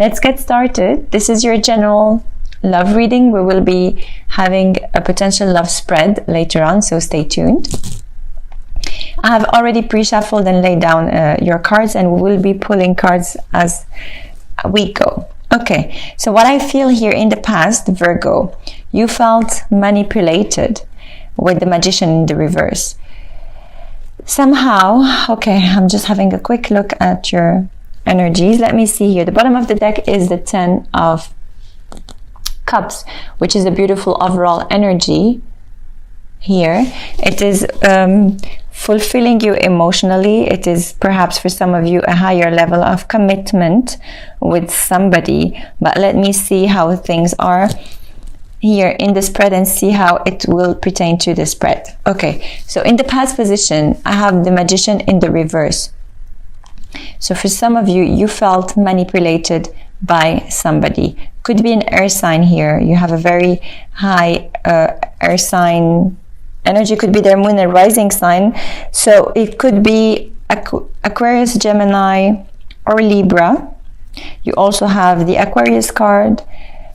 let's get started. This is your general love reading. We will be having a potential love spread later on, so stay tuned. I have already pre-shuffled and laid down your cards, and we will be pulling cards as we go. Okay, so what I feel here in the past, Virgo, you felt manipulated with the Magician in the reverse. Somehow, okay, I'm just having a quick look at your energies. Let me see here. The bottom of the deck is the 10 of Cups, which is a beautiful overall energy here. It is fulfilling you emotionally. It is perhaps for some of you a higher level of commitment with somebody. But let me see how things are here in the spread and see how it will pertain to the spread. Okay, so in the past position, I have the Magician in the reverse. So for some of you, you felt manipulated by somebody. Could be an air sign here. You have a very high air sign energy, could be their moon and rising sign. So it could be Aquarius, Gemini, or Libra. You also have the Aquarius card,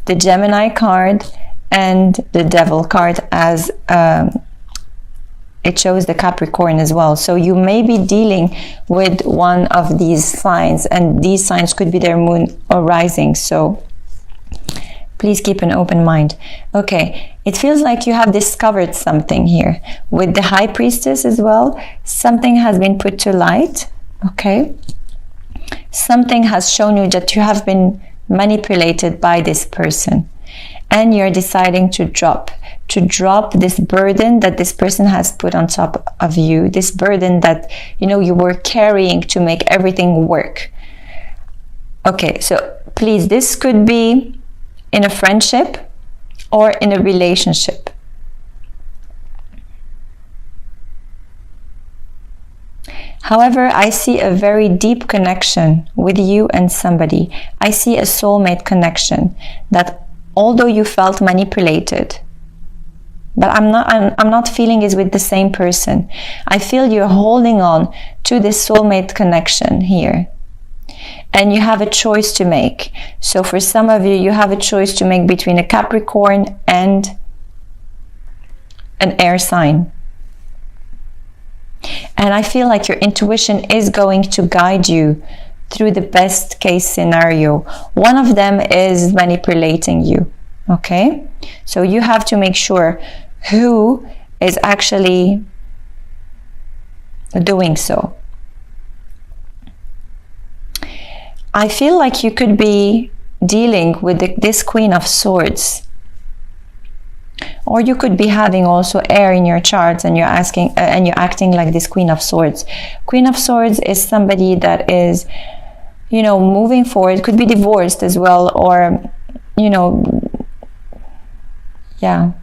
the Gemini card, and the Devil card, as it shows the Capricorn as well. So you may be dealing with one of these signs, and these signs could be their moon or rising. So please keep an open mind. Okay, it feels like you have discovered something here. With the High Priestess as well, something has been put to light, okay? Something has shown you that you have been manipulated by this person. And you're deciding to drop this burden that this person has put on top of you, this burden that, you know, you were carrying to make everything work. Okay, so please, this could be in a friendship or in a relationship. However, I see a very deep connection with you and somebody. I see a soulmate connection that, although you felt manipulated, but I'm not feeling is with the same person. I feel you're holding on to this soulmate connection here. And you have a choice to make. So for some of you, you have a choice to make between a Capricorn and an air sign. And I feel like your intuition is going to guide you through the best case scenario. One of them is manipulating you, okay? So you have to make sure who is actually doing so. I feel like you could be dealing with this Queen of Swords, or you could be having also air in your charts, and you're asking and you're acting like this Queen of Swords. Queen of Swords is somebody that is, you know, moving forward. Could be divorced as well, or, you know, yeah.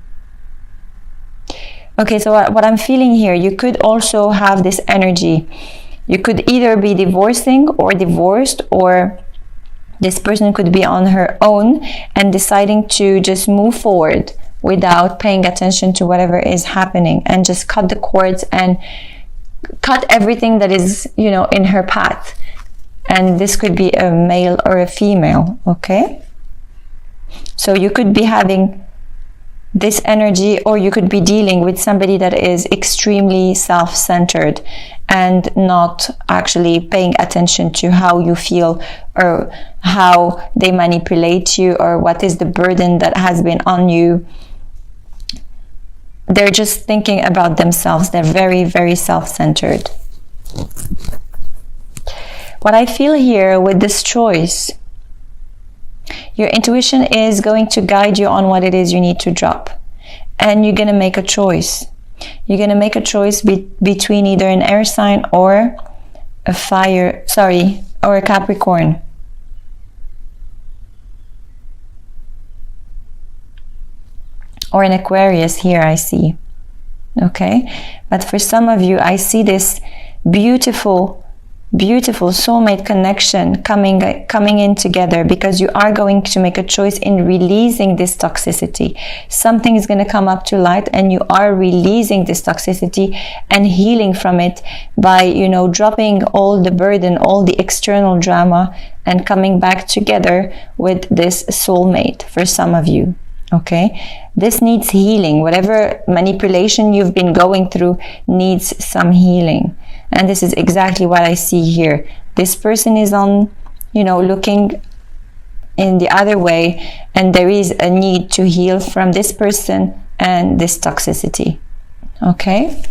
Okay, so what I'm feeling here, you could also have this energy. You could either be divorcing or divorced, or this person could be on her own and deciding to just move forward without paying attention to whatever is happening, and just cut the cords and cut everything that is, you know, in her path. And this could be a male or a female, okay? So you could be having this energy, or you could be dealing with somebody that is extremely self-centered and not actually paying attention to how you feel, or how they manipulate you, or what is the burden that has been on you. They're just thinking about themselves. They're very, very self-centered. What I feel here with this choice, your intuition is going to guide you on what it is you need to drop. And you're going to make a choice. You're going to make a choice between either an air sign or or a Capricorn. Or an Aquarius here, I see. Okay? But for some of you, I see this beautiful beautiful soulmate connection coming in together, because you are going to make a choice in releasing this toxicity. Something is going to come up to light, and you are releasing this toxicity and healing from it by, you know, dropping all the burden, all the external drama, and coming back together with this soulmate for some of you. Okay, this needs healing. Whatever manipulation you've been going through needs some healing. And this is exactly what I see here. This person is on, you know, looking in the other way, and there is a need to heal from this person and this toxicity. Okay?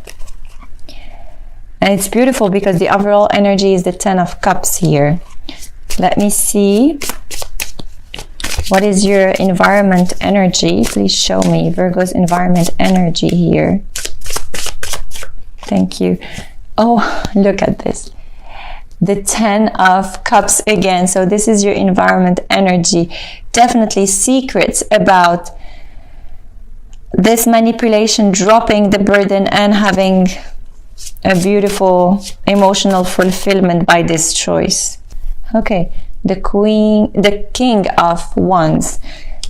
And it's beautiful because the overall energy is the 10 of Cups here. Let me see. What is your environment energy? Please show me Virgo's environment energy here. Thank you. Oh, look at this. The 10 of Cups again. So this is your environment energy. Definitely secrets about this manipulation, dropping the burden and having a beautiful emotional fulfillment by this choice. Okay, the King of Wands.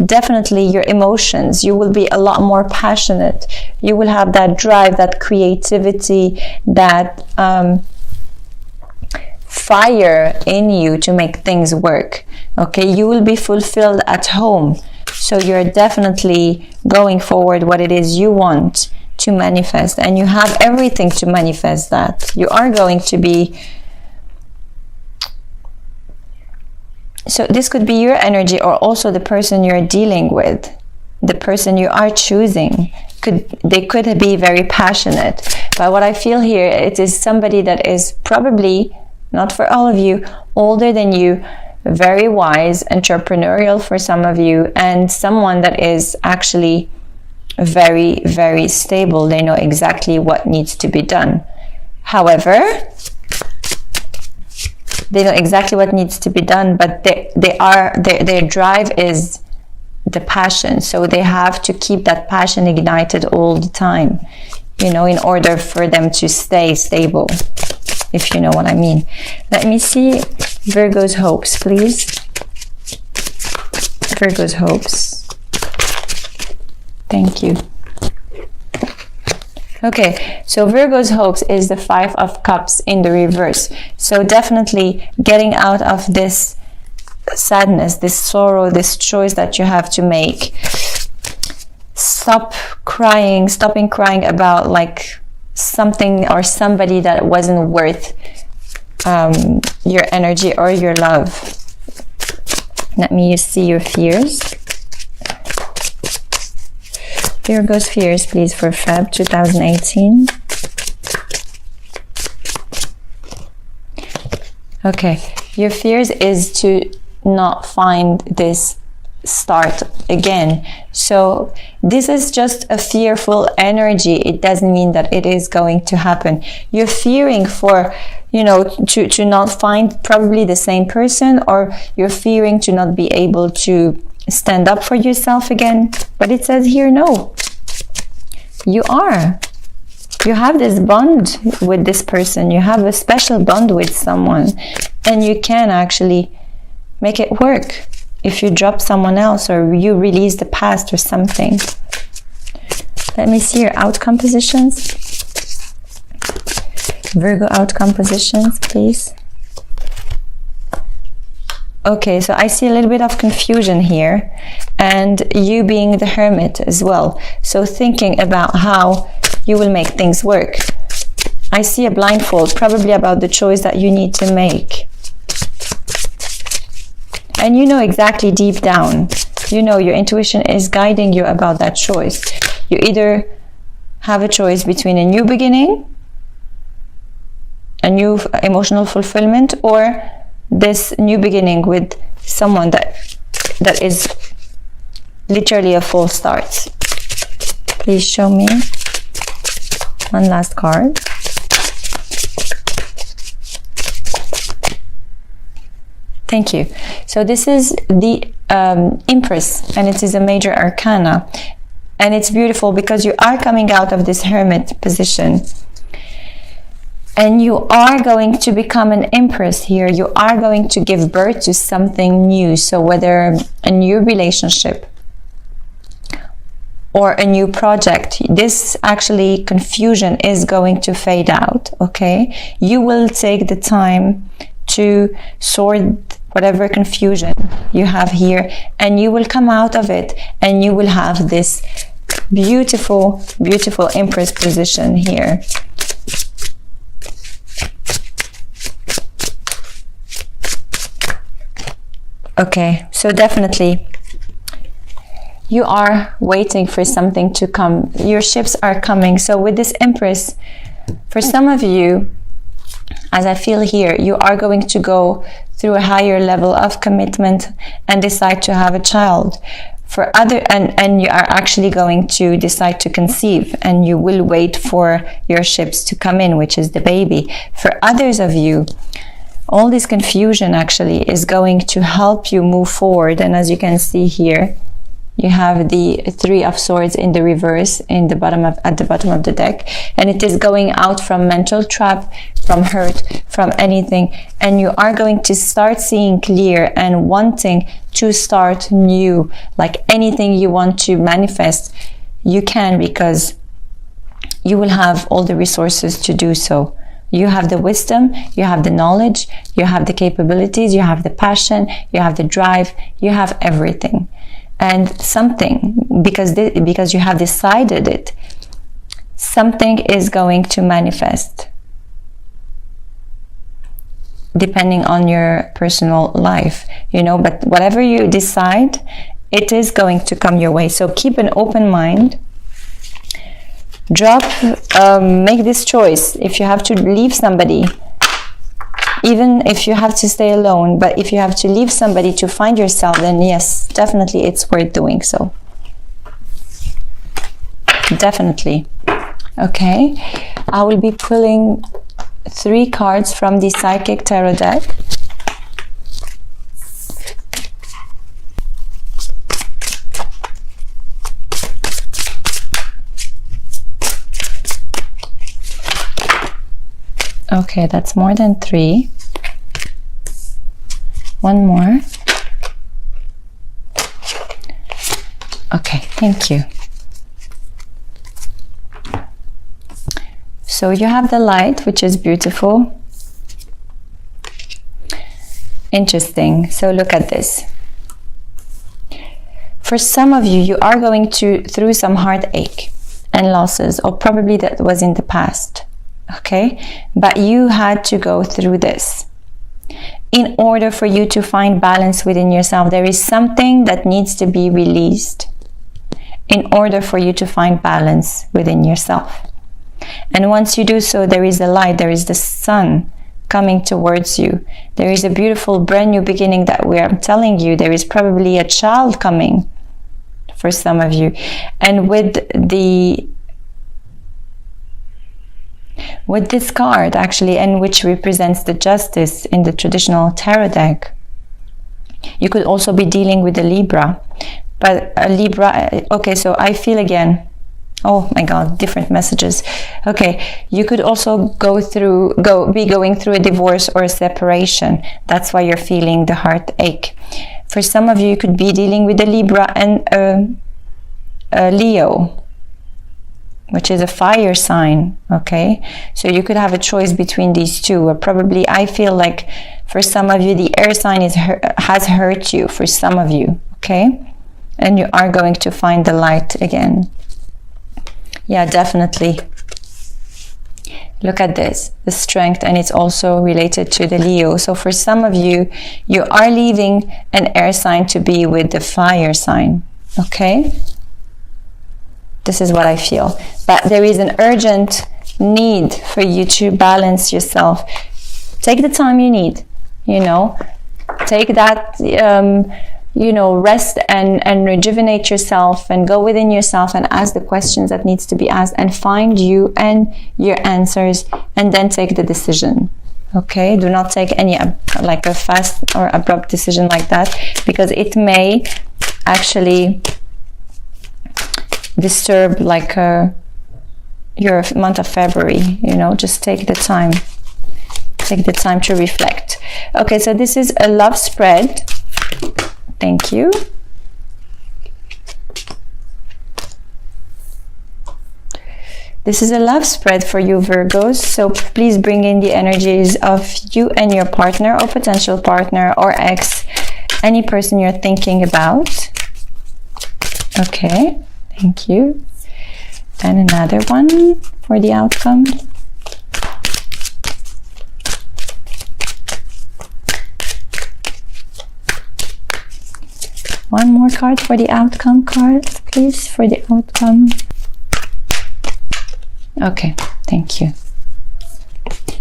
Definitely your emotions, you will be a lot more passionate. You will have that drive, that creativity, that fire in you to make things work. Okay, you will be fulfilled at home. So you're definitely going forward what it is you want to manifest, and you have everything to manifest that. You are going to be. So this could be your energy, or also the person you're dealing with, the person you are choosing. They could be very passionate. But what I feel here, it is somebody that is probably, not for all of you, older than you, very wise, entrepreneurial for some of you, and someone that is actually very, very stable. They know exactly what needs to be done. However, they know exactly what needs to be done, but their drive is the passion. So they have to keep that passion ignited all the time, you know, in order for them to stay stable, if you know what I mean. Let me see Virgo's hopes, please. Virgo's hopes. Thank you. Okay, so Virgo's hopes is the 5 of Cups in the reverse. So definitely getting out of this sadness, this sorrow, this choice that you have to make. Stopping crying about like something or somebody that wasn't worth your energy or your love. Let me see your fears. Virgo's fears, please, for Feb 2018. Okay, your fears is to not find this start again. So this is just a fearful energy. It doesn't mean that it is going to happen. You're fearing for, you know, to not find probably the same person, or you're fearing to not be able to stand up for yourself again. But it says here, no, you have this bond with this person. You have a special bond with someone, and you can actually make it work if you drop someone else or you release the past or something. Let me see your outcome positions. Virgo outcome positions, please. Okay, so I see a little bit of confusion here, and you being the Hermit as well. So thinking about how you will make things work. I see a blindfold, probably about the choice that you need to make. And you know exactly deep down, you know your intuition is guiding you about that choice. You either have a choice between a new beginning, a new emotional fulfillment, or this new beginning with someone that is literally a full start. Please show me one last card. Thank you. So this is the Empress, and it is a major arcana, and it's beautiful because you are coming out of this Hermit position. And you are going to become an empress here. You are going to give birth to something new. So whether a new relationship or a new project, this actually confusion is going to fade out, okay? You will take the time to sort whatever confusion you have here, and you will come out of it, and you will have this beautiful, beautiful empress position here. Okay, so definitely you are waiting for something to come. Your ships are coming. So with this empress, for some of you, as I feel here, you are going to go through a higher level of commitment and decide to have a child. For other, and you are actually going to decide to conceive, and you will wait for your ships to come in, which is the baby. For others of you, all this confusion actually is going to help you move forward. And as you can see here, you have the Three of Swords in the reverse in the bottom of, at the bottom of the deck, and it is going out from mental trap, from hurt, from anything, and you are going to start seeing clear and wanting to start new. Like anything you want to manifest, you can, because you will have all the resources to do so. You have the wisdom, you have the knowledge, you have the capabilities, you have the passion, you have the drive, you have everything. And something, because you have decided it, something is going to manifest depending on your personal life, you know, but whatever you decide, it is going to come your way. So keep an open mind. Make this choice. If you have to leave somebody, even if you have to stay alone, but if you have to leave somebody to find yourself, then yes, definitely it's worth doing so. Definitely. Okay, I will be pulling 3 cards from the Psychic Tarot deck. Okay, that's more than 3. One more. Okay, thank you. So you have the light, which is beautiful. Interesting. So look at this. For some of you, you are going through some heartache and losses, or probably that was in the past. Okay, but you had to go through this in order for you to find balance within yourself. There is something that needs to be released in order for you to find balance within yourself. And once you do so, there is a light, there is the sun coming towards you. There is a beautiful brand new beginning that I'm telling you. There is probably a child coming for some of you. And with this card actually, and which represents the Justice in the traditional tarot deck, you could also be dealing with a Libra. But a Libra, okay, so I feel again, oh my god, different messages. Okay, you could also be going through a divorce or a separation. That's why you're feeling the heartache. For some of you, you could be dealing with a Libra and a Leo, which is a fire sign. Okay, so you could have a choice between these two, or probably I feel like for some of you the air sign has hurt you, for some of you. Okay, and you are going to find the light again. Yeah, definitely. Look at this, the strength, and it's also related to the Leo. So for some of you, you are leaving an air sign to be with the fire sign. Okay, this is what I feel. But there is an urgent need for you to balance yourself. Take the time you need, you know, take that you know, rest and rejuvenate yourself, and go within yourself and ask the questions that needs to be asked, and find you and your answers, and then take the decision. Okay, do not take any like a fast or abrupt decision like that, because it may actually disturb like your month of February. You know, just take the time. take the time to reflect. Okay, so this is a love spread. Thank you. This is a love spread for you, Virgos. So please bring in the energies of you and your partner or potential partner or ex, any person you're thinking about. Okay, thank you. And another one for the outcome. One more card for the outcome card, please, for the outcome. Okay, thank you.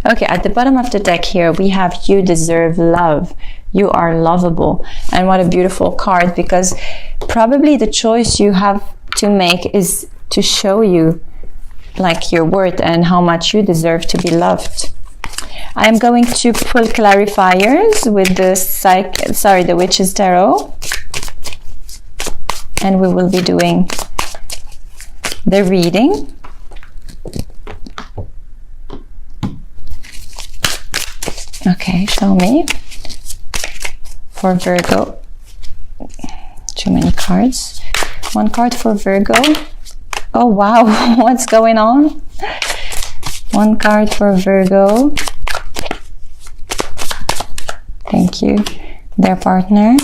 Okay, at the bottom of the deck here, we have you deserve love. You are lovable. And what a beautiful card, because probably the choice you have to make is to show you like your worth and how much you deserve to be loved. I'm going to pull clarifiers with the Witch's Tarot. And we will be doing the reading. Okay, show me. For Virgo. Too many cards. One card for Virgo. Oh wow, what's going on? One card for Virgo. Thank you. Their partner.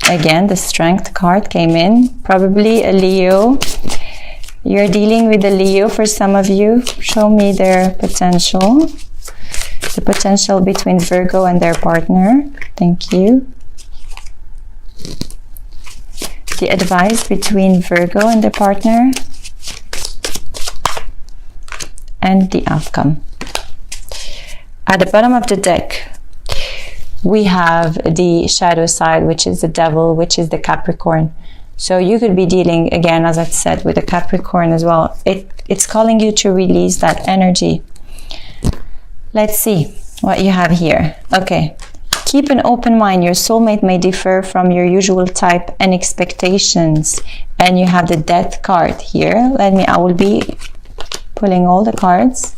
Again, the Strength card came in. Probably a Leo. You're dealing with a Leo for some of you. Show me their potential. The potential between Virgo and their partner. Thank you. The advice between Virgo and their partner. And the outcome. At the bottom of the deck, we have the shadow side, which is the devil, which is the Capricorn. So you could be dealing, again, as I said, with the Capricorn as well. It's calling you to release that energy. Let's see what you have here. Okay. Keep an open mind. Your soulmate may differ from your usual type and expectations. And you have the Death card here. I will be pulling all the cards.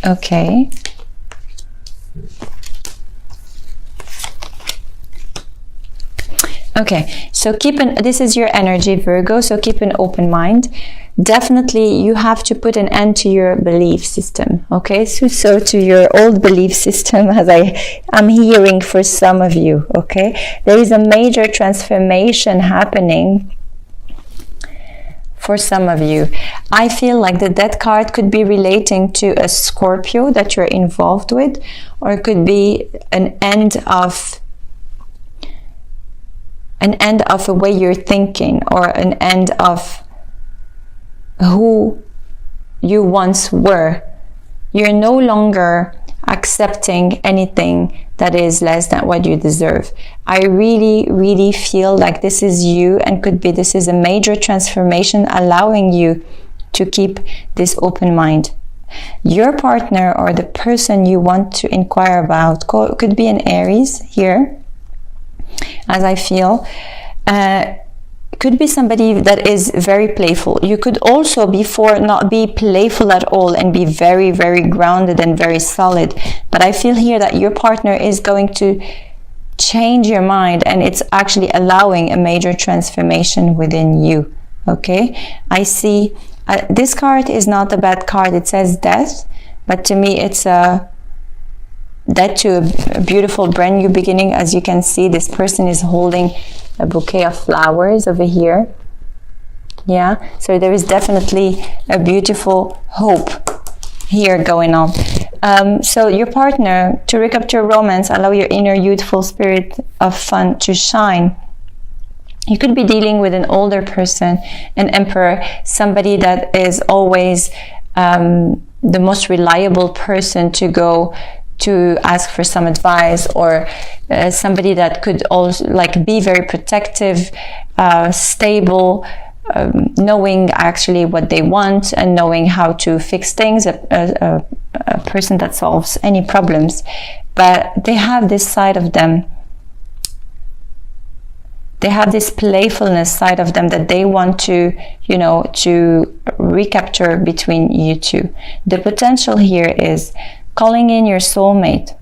Okay. Okay, so this is your energy, Virgo, so keep an open mind. Definitely, you have to put an end to your belief system, okay? So to your old belief system, as I'm hearing for some of you, okay? There is a major transformation happening for some of you. I feel like the Death card could be relating to a Scorpio that you're involved with, or it could be an end of a way you're thinking, or an end of who you once were. You're no longer accepting anything that is less than what you deserve. I really feel like this is you, and this is a major transformation, allowing you to keep this open mind. Your partner or the person you want to inquire about could be an Aries here, as I feel. Could be somebody that is very playful. You could also before not be playful at all and be very grounded and very solid. But I feel here that your partner is going to change your mind, and it's actually allowing a major transformation within you. Okay, I see this card is not a bad card. It says death, but to me it's a death to a beautiful brand new beginning. As you can see, this person is holding a bouquet of flowers over here. Yeah, so there is definitely a beautiful hope here going on. So your partner, to recap your romance, allow your inner youthful spirit of fun to shine. You could be dealing with an older person, an emperor, somebody that is always the most reliable person to go to ask for some advice, or somebody that could also be very protective, stable, knowing actually what they want and knowing how to fix things, a person that solves any problems. But they have this side of them They have this playfulness side of them that they want to, you know, to recapture between you two. The potential here is calling in your soulmate.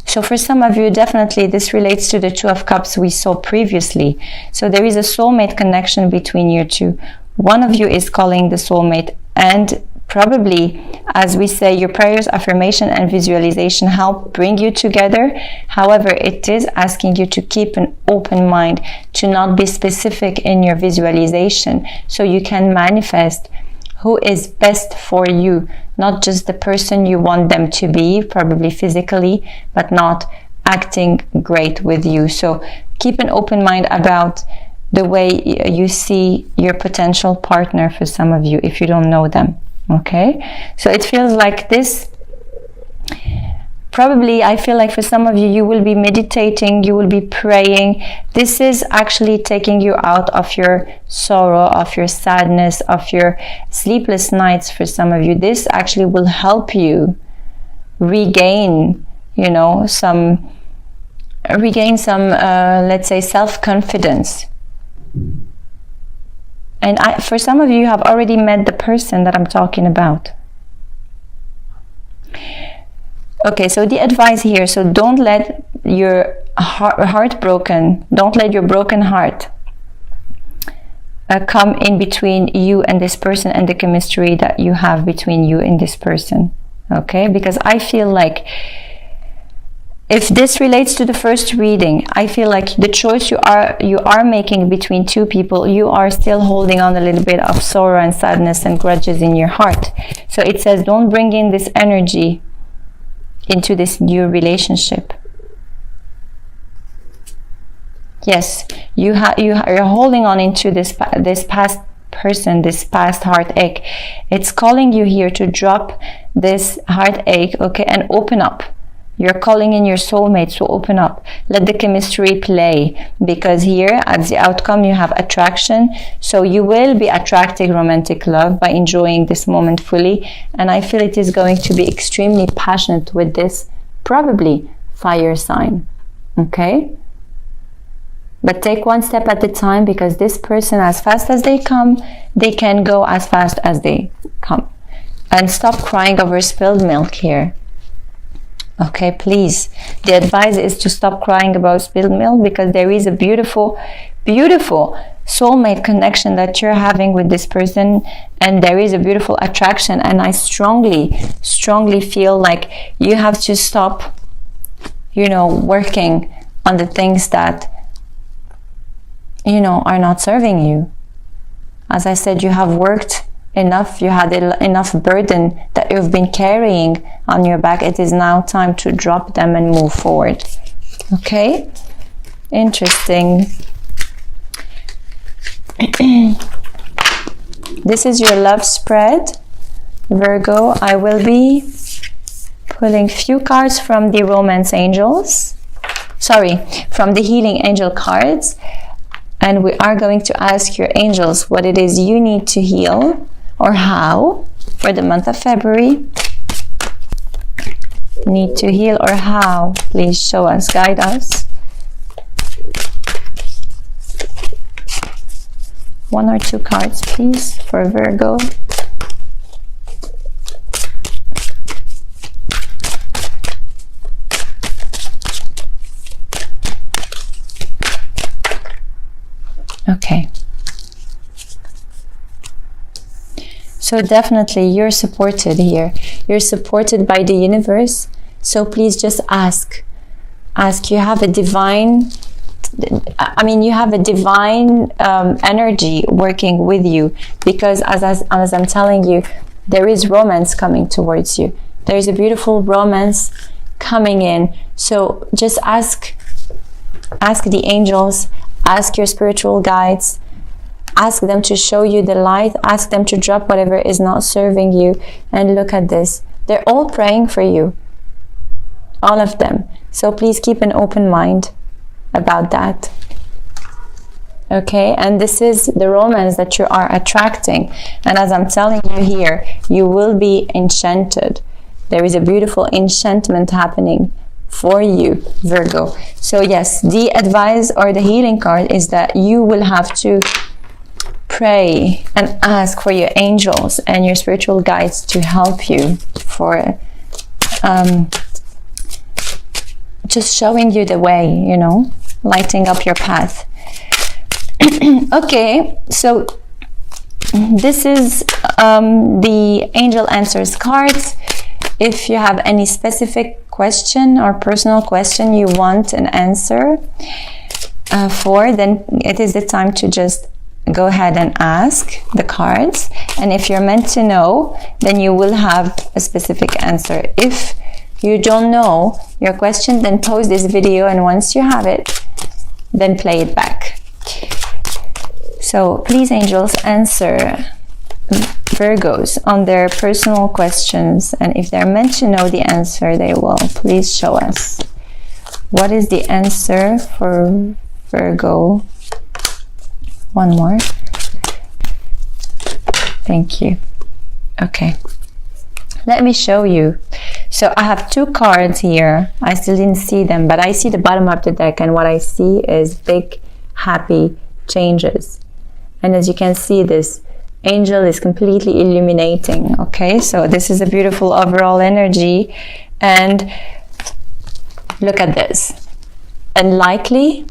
So for some of you, definitely this relates to the Two of Cups we saw previously. So there is a soulmate connection between you two. One of you is calling the soulmate, and probably, as we say, your prayers, affirmation, and visualization help bring you together. However, it is asking you to keep an open mind, to not be specific in your visualization, so you can manifest who is best for you, not just the person you want them to be, probably physically, but not acting great with you. So keep an open mind about the way you see your potential partner for some of you, if you don't know them. Okay, so it feels like this. Probably, I feel like for some of you, you will be meditating, you will be praying. This is actually taking you out of your sorrow, of your sadness, of your sleepless nights for some of you. This actually will help you regain, you know, let's say, self-confidence. And for some of you have already met the person that I'm talking about. Okay, so the advice here, so don't let your don't let your broken heart come in between you and this person and the chemistry that you have between you and this person. Okay, because I feel like if this relates to the first reading, I feel like the choice you are making between two people, you are still holding on a little bit of sorrow and sadness and grudges in your heart. So it says, don't bring in this energy into this new relationship. Yes, you're holding on into this past person, this past heartache. It's calling you here to drop this heartache, okay, and open up. You're calling in your soulmate, so open up. Let the chemistry play, because here at the outcome you have attraction. So you will be attracting romantic love by enjoying this moment fully. And I feel it is going to be extremely passionate with this, probably fire sign. Okay? But take one step at a time, because this person, as fast as they come, they can go as fast as they come. And stop crying over spilled milk here. Okay, please. The advice is to stop crying about spilled milk, because there is a beautiful, beautiful soulmate connection that you're having with this person, and there is a beautiful attraction. And I strongly, strongly feel like you have to stop, you know, working on the things that, you know, are not serving you. As I said, you have worked enough, you had enough burden that you've been carrying on your back. It is now time to drop them and move forward. Okay, interesting. This is your love spread, Virgo. I will be pulling few cards from the romance angels, from the healing angel cards, and we are going to ask your angels what it is you need to heal, or how, for the month of February. Need to heal or how? Please show us, guide us. One or two cards, please, for Virgo. Okay. So definitely you're supported here. You're supported by the universe. So please just ask. You have a divine, you have a divine energy working with you, because as I'm telling you, there is romance coming towards you. There is a beautiful romance coming in. So just ask the angels, ask your spiritual guides, ask them to show you the light, ask them to drop whatever is not serving you, and look at this. They're all praying for you, all of them. So please keep an open mind about that. Okay, and this is the romance that you are attracting. And as I'm telling you here, you will be enchanted. There is a beautiful enchantment happening for you, Virgo. So yes, the advice or the healing card is that you will have to pray and ask for your angels and your spiritual guides to help you for just showing you the way, you know, lighting up your path. Okay, so this is the angel answers cards. If you have any specific question or personal question you want an answer for, then it is the time to just go ahead and ask the cards. And if you're meant to know, then you will have a specific answer. If you don't know your question, then pause this video, and once you have it, then play it back. So please, angels, answer Virgos on their personal questions, and if they're meant to know the answer, they will. Please show us. What is the answer for Virgo? One more. Thank you. Okay. Let me show you. So I have two cards here. I still didn't see them, but I see the bottom of the deck, and what I see is big, happy changes. And as you can see, this angel is completely illuminating. Okay, so this is a beautiful overall energy. And look at this. Unlikely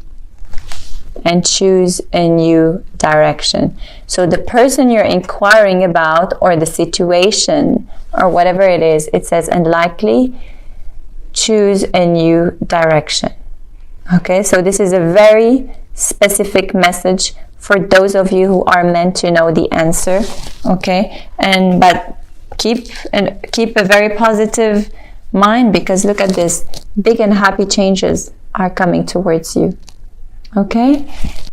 and choose a new direction. So the person you're inquiring about, or the situation, or whatever it is, it says unlikely, choose a new direction. Okay, so this is a very specific message for those of you who are meant to know the answer. Okay, but keep a very positive mind, because look at this, big and happy changes are coming towards you. Okay.